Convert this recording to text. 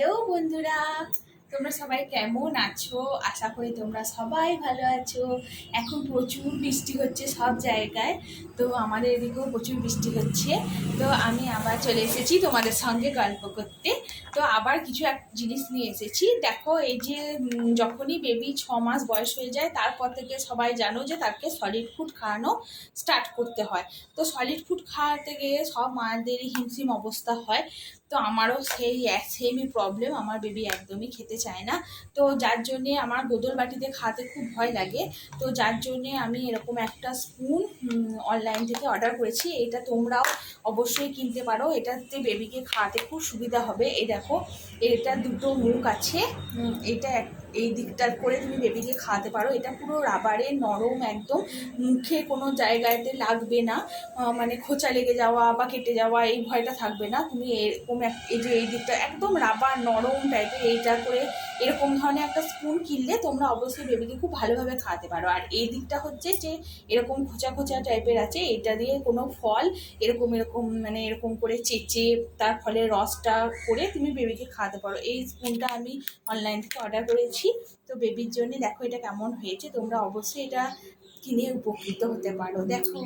Hello বন্ধুরা, তোমরা সবাই কেমন আছো? আশা করি তোমরা সবাই ভালো আছো। এখন প্রচুর বৃষ্টি হচ্ছে সব জায়গায়, তো আমাদের এদিকেও প্রচুর বৃষ্টি হচ্ছে। তো আমি আবার চলে এসেছি তোমাদের সঙ্গে গল্প করতে। তো আবার কিছু এক জিনিস নিয়ে এসেছি। দেখো, এই যে যখনই বেবি 6 মাস বয়স হয়ে যায় তারপর থেকে সবাই জানো যে তাকে সলিড ফুড খাওয়ানো স্টার্ট করতে হয়। তো সলিড ফুড খাওয়াতে গিয়ে সব মায়েদেরই হিমশিম অবস্থা হয়। তো আমারও সেমই প্রবলেম, আমার বেবি একদমই খেতে চায় না। তো যার জন্যে আমার গোদল বাটিতে খাওয়াতে খুব ভয় লাগে। তো যার জন্যে আমি এরকম একটা স্পুন অনলাইন থেকে অর্ডার করেছি। এটা তোমরাও অবশ্যই কিনতে পারো, এটাতে বেবিকে খাওয়াতে খুব সুবিধা হবে। এই দেখো, এটা দুটো মুখ আছে। এটা এই দিকটা করে তুমি বেবিকে খাওয়াতে পারো। এটা পুরো রাবারের, নরম একদম, মুখে কোনো জায়গাতে লাগবে না, মানে খোঁচা লেগে যাওয়া বা কেটে যাওয়া এই ভয়টা থাকবে না। তুমি এরকম এই যে এই দিকটা একদম রাবার নরম টাইপের, এইটা করে এরকম ধরনের একটা স্পুন কিনলে তোমরা অবশ্যই বেবিকে খুব ভালোভাবে খাওয়াতে পারো। আর এই দিকটা হচ্ছে যে এরকম খোঁচা খোঁচা টাইপের আছে, এটা দিয়ে কোনো ফল এরকম এরকম মানে এরকম করে চেঁচে তার ফলে রসটা করে তুমি বেবিকে খাওয়াতে পারো। এই স্পুনটা আমি অনলাইন থেকে অর্ডার করেছি। তো বেবির জন্য দেখো এটা কেমন হয়েছে, তোমরা অবশ্যই এটা কিনে উপকৃত হতে পারো। দেখো।